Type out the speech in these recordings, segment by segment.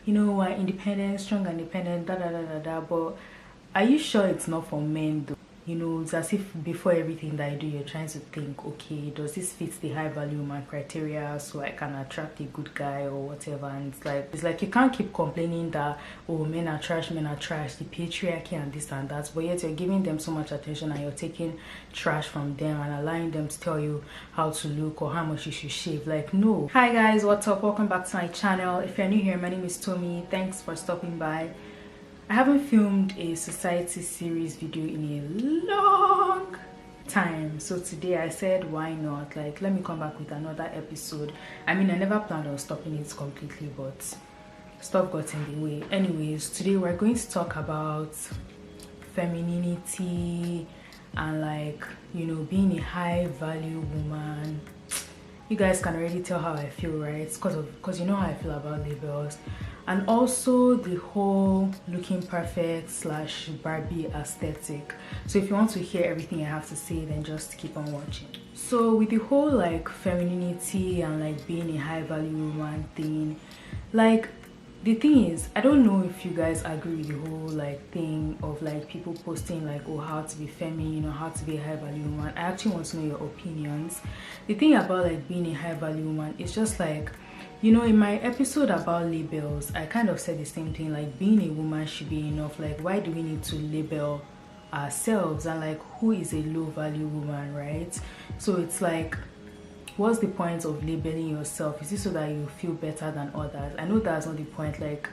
you know, independent, strong and independent, da da da da da. But are you sure it's not for men though? You know, it's as if before everything that I do, you're trying to think, okay, does this fit the high value woman criteria so I can attract a good guy or whatever? And it's like you can't keep complaining that, oh, men are trash, the patriarchy and this and that, but yet you're giving them so much attention and you're taking trash from them and allowing them to tell you how to look or how much you should shave. Like, no. Hi guys, what's up? Welcome back to my channel. If you're new here, my name is Tomi. Thanks for stopping by. I haven't filmed a society series video in a long time, so today I said why not, like, let me come back with another episode. I mean, I never planned on stopping it completely, but stuff got in the way. Anyways, today we're going to talk about femininity and, like, you know, being a high value woman. You guys can already tell how I feel, right? It's because you know how I feel about labels. And also the whole looking perfect / Barbie aesthetic. So if you want to hear everything I have to say, then just keep on watching. So with the whole like femininity and like being a high value woman thing, like, the thing is, I don't know if you guys agree with the whole like thing of like people posting like, oh, how to be feminine or how to be a high value woman. I actually want to know your opinions. The thing about like being a high value woman is just like, you know, in my episode about labels, I kind of said the same thing, like being a woman should be enough. Like, why do we need to label ourselves? And like, who is a low value woman, right? So it's like, what's the point of labeling yourself? Is it so that you feel better than others? I know that's not the point, like,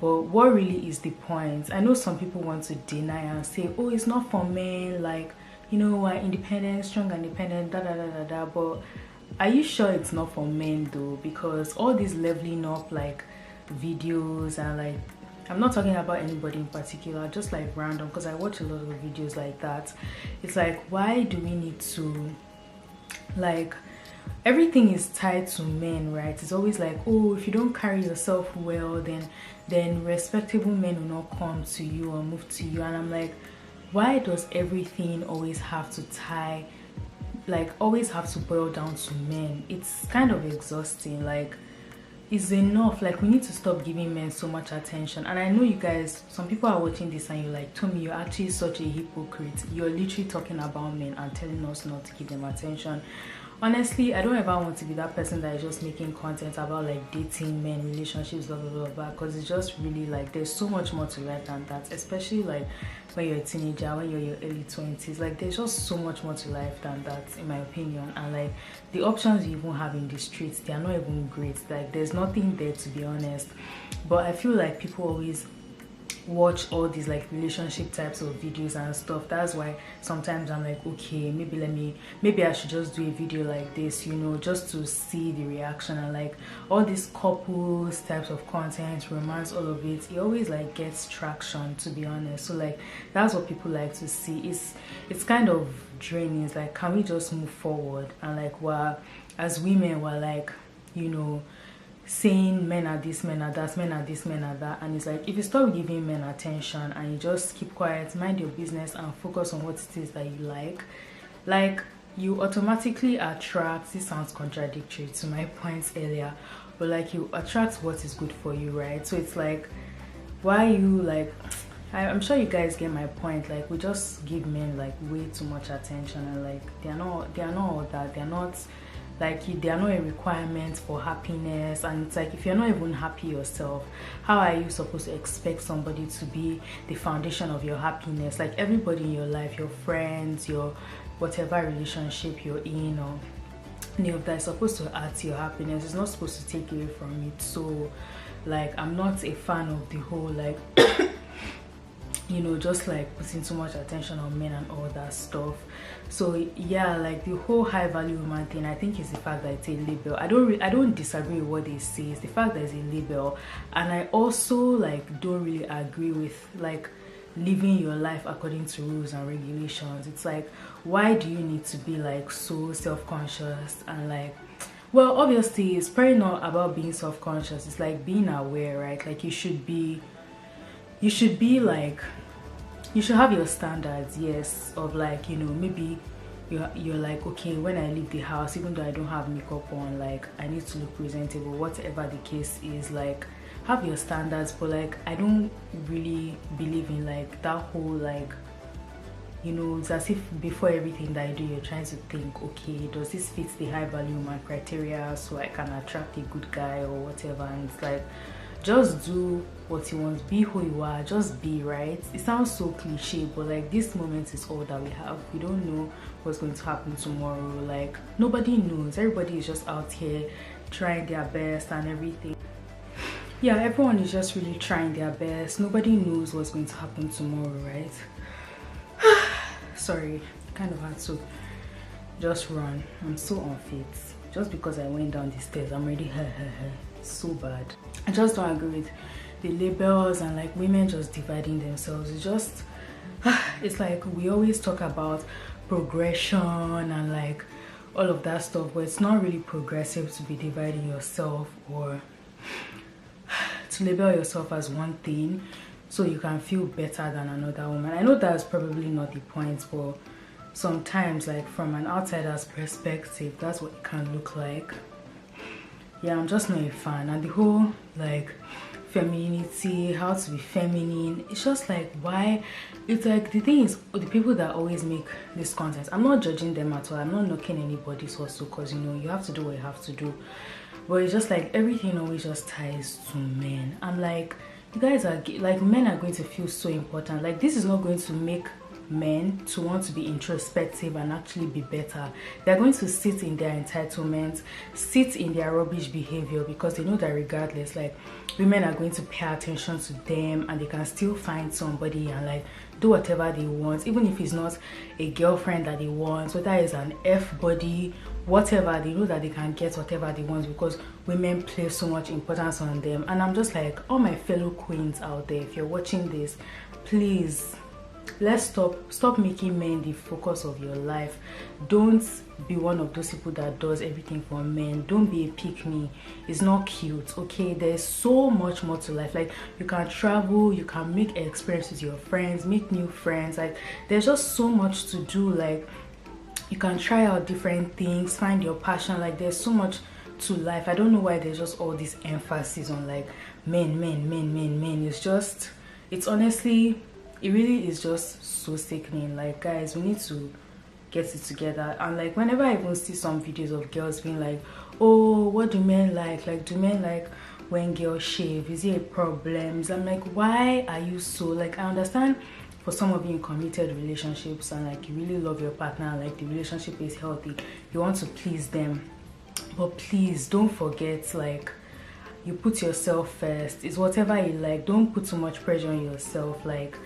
but what really is the point? I know some people want to deny and say, oh, it's not for men, like, you know, independent, strong and independent, da da da da da. But are you sure it's not for men though? Because all these leveling up like videos and like, I'm not talking about anybody in particular, just like random, because I watch a lot of videos like that. It's like, why do we need to, like, everything is tied to men, right? It's always like, oh, if you don't carry yourself well, then respectable men will not come to you or move to you. And I'm like, why does everything always have to tie, like, always have to boil down to men? It's kind of exhausting. Like, it's enough. Like, we need to stop giving men so much attention. And I know you guys, some people are watching this and you're like, Tomi, you're actually such a hypocrite. You're literally talking about men and telling us not to give them attention. Honestly, I don't ever want to be that person that is just making content about like dating, men, relationships, blah blah blah blah, because it's just really like, there's so much more to life than that, especially like when you're a teenager, when you're in your early 20s. Like, there's just so much more to life than that, in my opinion. And like, the options you even have in the streets, they are not even great. Like, there's nothing there, to be honest. But I feel like people always watch all these like relationship types of videos and stuff. That's why sometimes I'm like, okay, maybe I should just do a video like this, you know, just to see the reaction. And like, all these couples types of content, romance, all of it always like gets traction, to be honest. So like, that's what people like to see. It's kind of draining. It's like, can we just move forward? And like, well, as women, we're like, you know, saying men are this, men are that, men are this, men are that. And it's like, if you stop giving men attention and you just keep quiet, mind your business and focus on what it is that you like, you automatically attract, this sounds contradictory to my points earlier, but like, you attract what is good for you, right? So it's like, why you like, I'm sure you guys get my point. Like, we just give men like way too much attention, and like, they're not all that. They're not like, they are not a requirement for happiness. And it's like, if you're not even happy yourself, how are you supposed to expect somebody to be the foundation of your happiness? Like, everybody in your life, your friends, your whatever relationship you're in, or any of that, is supposed to add to your happiness. It's not supposed to take away from it. So like, I'm not a fan of the whole like you know, just like putting too much attention on men and all that stuff. So yeah, like, the whole high value woman thing, I think, is the fact that it's a label. I don't disagree with what they say. It's the fact that it's a label. And I also like don't really agree with like living your life according to rules and regulations. It's like, why do you need to be like so self-conscious? And like, well, obviously it's probably not about being self-conscious. It's like being aware, right? Like, you should be like, you should have your standards, yes, of like, you know, maybe you're like, okay, when I leave the house, even though I don't have makeup on, like, I need to look presentable, whatever the case is. Like, have your standards, but like I don't really believe in like that whole like, you know, it's as if before everything that I do, you're trying to think, okay, does this fit the high value man criteria so I can attract a good guy or whatever. And it's like, just do what you want, be who you are, just be, right? It sounds so cliche, but like this moment is all that we have. We don't know what's going to happen tomorrow. Like nobody knows. Everybody is just out here trying their best and everything. Yeah, everyone is just really trying their best. Nobody knows what's going to happen tomorrow, right? Sorry, kind of hard to just run. I'm so unfit. Just because I went down the stairs, I'm already so bad. I just don't agree with the labels and like women just dividing themselves. It's just, it's like we always talk about progression and like all of that stuff, but it's not really progressive to be dividing yourself or to label yourself as one thing so you can feel better than another woman. I know that's probably not the point, but sometimes like from an outsider's perspective, that's what it can look like. Yeah, I'm just not a fan. And the whole like femininity, how to be feminine, it's just like, why? It's like, the thing is, the people that always make this content, I'm not judging them at all. I'm not knocking anybody's hustle, because you know, you have to do what you have to do. But it's just like everything always just ties to men. I'm like, you guys are like, men are going to feel so important. Like this is not going to make men to want to be introspective and actually be better. They're going to sit in their entitlement, sit in their rubbish behavior, because they know that regardless, like women are going to pay attention to them and they can still find somebody and like do whatever they want, even if it's not a girlfriend that they want, whether it's an F body, whatever. They know that they can get whatever they want because women place so much importance on them. And I'm just like, all my fellow queens out there, if you're watching this, please, let's stop making men the focus of your life. Don't be one of those people that does everything for men. Don't be a pick-me. It's not cute, okay? There's so much more to life. Like you can travel, you can make experiences with your friends, make new friends. Like there's just so much to do. Like you can try out different things, find your passion. Like there's so much to life. I don't know why there's just all this emphasis on like men. It's just, it's honestly, it really is just so sickening. Like guys, we need to get it together. And like whenever I even see some videos of girls being like, oh, what do men like do men like when girls shave? Is it a problem? I'm like, why are you so, like, I understand for some of you in committed relationships and like you really love your partner, like the relationship is healthy, you want to please them, but please don't forget, like, you put yourself first. It's whatever you like. Don't put too much pressure on yourself. Like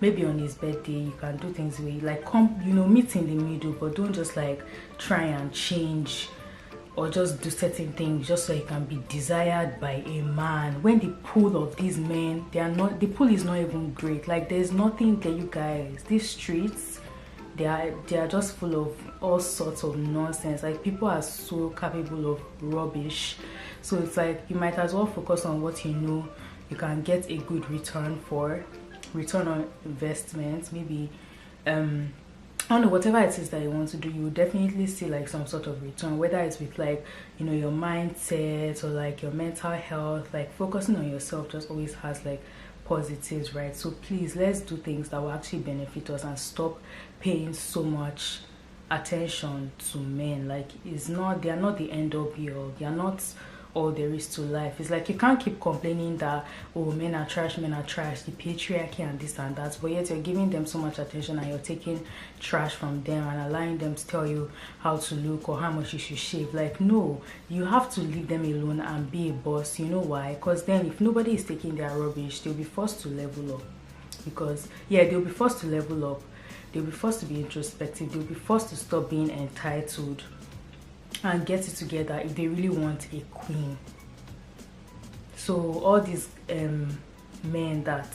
maybe on his birthday you can do things where you like, come, you know, meet in the middle, but don't just like try and change or just do certain things just so you can be desired by a man, when the pool of these men, they are not, the pool is not even great. Like there's nothing there, you guys. These streets, they are just full of all sorts of nonsense. Like people are so capable of rubbish, so it's like you might as well focus on what you know you can get a good return on investment. Maybe I don't know, whatever it is that you want to do, you will definitely see like some sort of return, whether it's with like, you know, your mindset or like your mental health. Like focusing on yourself just always has like positives, right? So please, let's do things that will actually benefit us and stop paying so much attention to men. Like it's not, they are not the end all be all. They are not all there is to life. It's like you can't keep complaining that, oh, men are trash, the patriarchy and this and that, but yet you're giving them so much attention and you're taking trash from them and allowing them to tell you how to look or how much you should shave. Like no, you have to leave them alone and be a boss. You know why? Because then if nobody is taking their rubbish, they'll be forced to level up. Because yeah, they'll be forced to level up, they'll be forced to be introspective, they'll be forced to stop being entitled and get it together if they really want a queen. So all these men that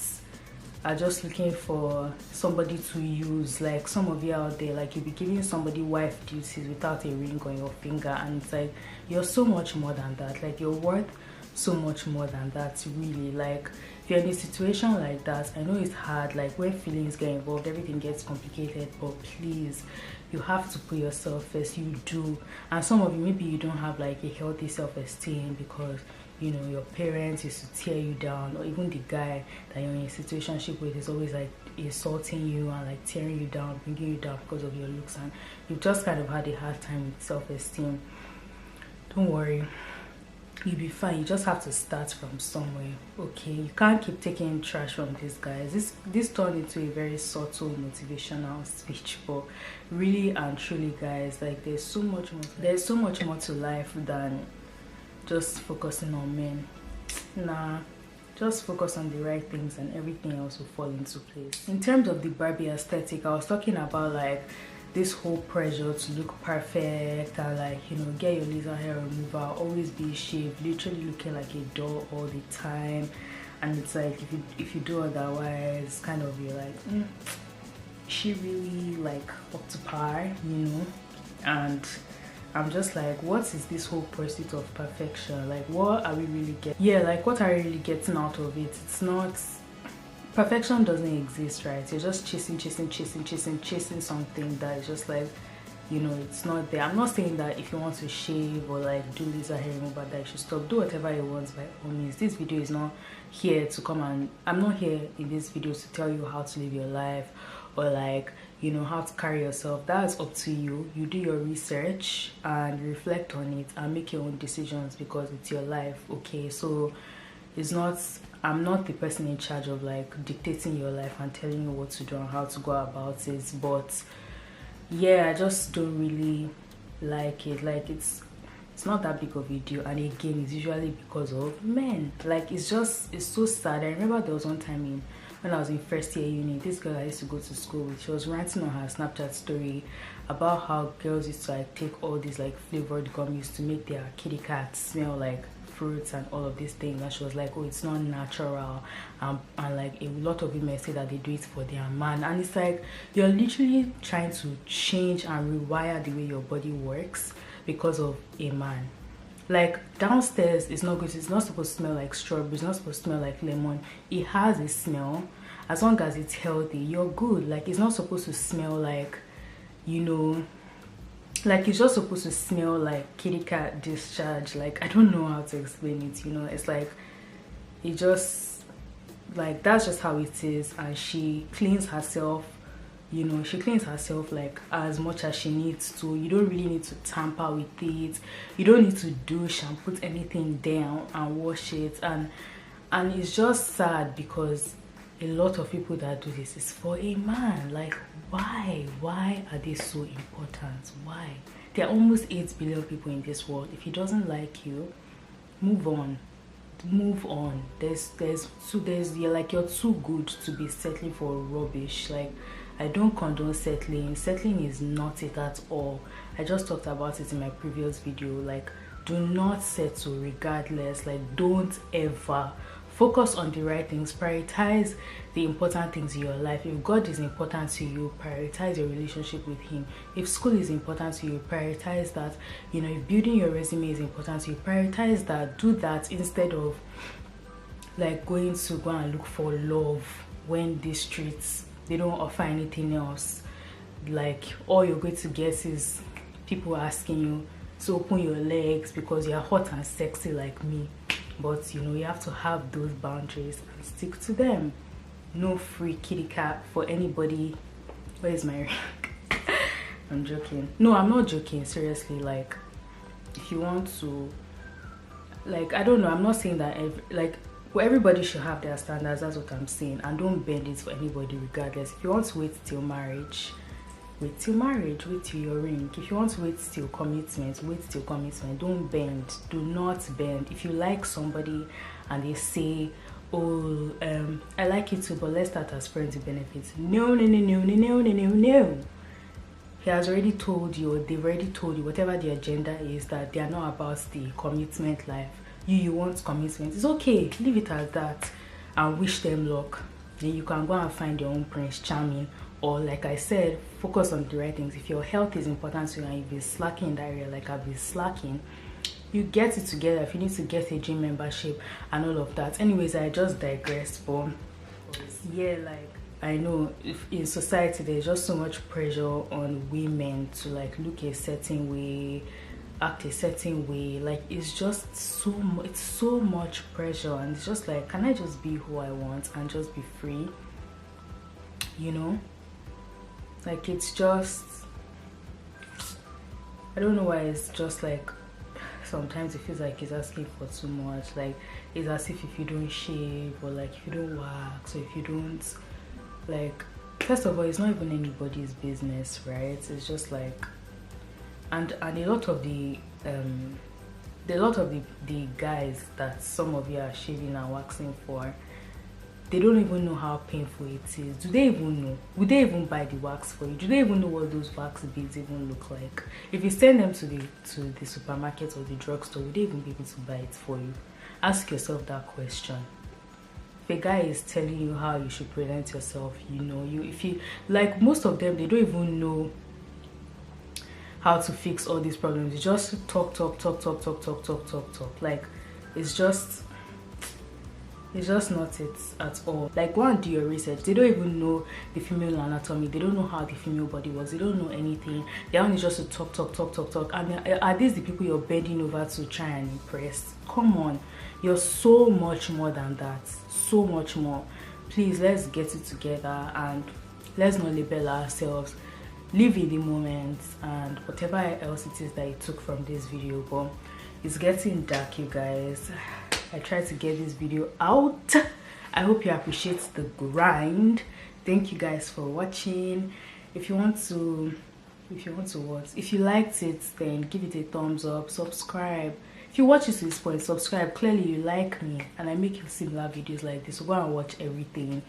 are just looking for somebody to use, like some of you out there, like you'll be giving somebody wife duties without a ring on your finger, and it's like you're so much more than that. Like you're worth so much more than that, really. Like if you're in a situation like that, I know it's hard, like when feelings get involved everything gets complicated, but please, you have to put yourself first. You do. And some of you, maybe you don't have like a healthy self-esteem because you know, your parents used to tear you down, or even the guy that you're in a situationship with is always like insulting you and like tearing you down, bringing you down because of your looks, and you've just kind of had a hard time with self-esteem, don't worry, you'll be fine. You just have to start from somewhere. Okay, you can't keep taking trash from these guys. This turned into a very subtle motivational speech, but really and truly, guys, like there's so much more to life than just focusing on men. Nah, just focus on the right things and everything else will fall into place. In terms of the Barbie aesthetic, I was talking about like this whole pressure to look perfect and like, you know, get your laser hair removal, always be shaved, literally looking like a doll all the time. And it's like if you do otherwise, kind of you're like, is she really like up to par, you know? And I'm just like, what is this whole pursuit of perfection? Like, what are we really getting? Yeah, like what are we really getting out of it? It's not, perfection doesn't exist, right? You're just chasing something that is just like, you know, it's not there. I'm not saying that if you want to shave or like do laser hair removal that you should stop. Do whatever you want by all means. This video is not here to come and I'm not here in this video to tell you how to live your life or like, you know, how to carry yourself. That's up to you. You do your research and reflect on it and make your own decisions because it's your life. Okay, so it's not, I'm not the person in charge of like dictating your life and telling you what to do and how to go about it. But yeah, I just don't really like it. Like it's not that big of a deal, and again it's usually because of men. Like it's so sad. I remember there was one time when I was in first year uni, this girl I used to go to school with, she was ranting on her Snapchat story about how girls used to like take all these like flavored gummies to make their kitty cats smell like fruits and all of these things, and she was like, oh, it's not natural, and like a lot of women say that they do it for their man, and it's like you're literally trying to change and rewire the way your body works because of a man. Like downstairs it's not good, it's not supposed to smell like strawberry, it's not supposed to smell like lemon. It has a smell. As long as it's healthy, you're good. Like it's not supposed to smell like, you know, like it's just supposed to smell like kitty cat discharge. Like I don't know how to explain it, you know. It's like it just like that's just how it is. And she cleans herself, you know, she cleans herself like as much as she needs to. You don't really need to tamper with it. You don't need to douche and put anything down and wash it. And it's just sad because a lot of people that do this is for a man. Like why are they so important? Why? There are almost 8 billion people in this world. If he doesn't like you, move on. You're too good to be settling for rubbish. Like I don't condone settling. Settling is not it at all. I just talked about it in my previous video. Like do not settle regardless. Like don't ever. Focus on the right things. Prioritize the important things in your life. If God is important to you, prioritize your relationship with him. If school is important to you, prioritize that. You know, if building your resume is important to you, prioritize that. Do that instead of like going to go and look for love when these streets, they don't offer anything else. Like all you're going to get is people asking you to open your legs because you're hot and sexy like me. But you know, you have to have those boundaries and stick to them. No free kitty cat for anybody. Where is my ring? I'm joking. No, I'm not joking, seriously. Like if you want to, like I don't know, I'm not saying that everybody should have their standards. That's what I'm saying, and don't bend it for anybody regardless. If you want to wait till marriage, wait till marriage, wait till your ring. If you want to wait till commitment, wait till commitment. Don't bend. Do not bend. If you like somebody and they say, oh, I like you too, but let's start as friends with benefits. No. He has already told you, or they've already told you, whatever the agenda is, that they are not about the commitment life. You want commitment. It's okay. Leave it as that and wish them luck. Then you can go and find your own Prince Charming. Or like I said, focus on the right things. If your health is important to you and you've been slacking in that area, like I've been slacking, you get it together. If you need to get a gym membership and all of that. Anyways, I just digressed. But yeah, like I know if in society there's just so much pressure on women to like look a certain way act a certain way. Like it's just it's so much pressure, and it's just like, can I just be who I want and just be free, you know? Like it's just, I don't know why it's just like, sometimes it feels like it's asking for too much. Like it's as if you don't shave, or like if you don't wax, or if you don't, like, first of all, it's not even anybody's business, right? It's just like, and a lot of the the guys that some of you are shaving and waxing for, they don't even know how painful it is. Do they even know? Would they even buy the wax for you? Do they even know what those wax beads even look like? If you send them to the supermarket or the drugstore, would they even be able to buy it for you? Ask yourself that question. If a guy is telling you how you should present yourself, you know, if you, like, most of them, they don't even know how to fix all these problems. You just talk. Like it's just not it at all. Like, go and do your research. They don't even know the female anatomy. They don't know how the female body works. They don't know anything. They only just to talk. And are these the people you're bending over to try and impress? Come on, you're so much more than that. So much more. Please, let's get it together and let's not label ourselves. Live in the moment, and whatever else it is that you took from this video. But it's getting dark, you guys. I tried to get this video out. I hope you appreciate the grind. Thank you guys for watching. If you want to what? If you liked it, then give it a thumbs up. Subscribe. If you watch it to this point, subscribe. Clearly you like me and I make similar videos like this, so go and watch everything.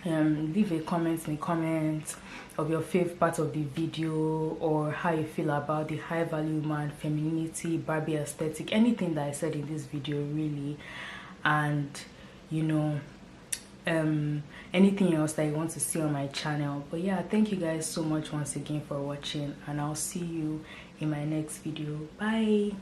Leave a comment in the comments of your favorite part of the video, or how you feel about the high value man, femininity, Barbie aesthetic, anything that I said in this video really, and you know, anything else that you want to see on my channel. But yeah, thank you guys so much once again for watching, and I'll see you in my next video. Bye.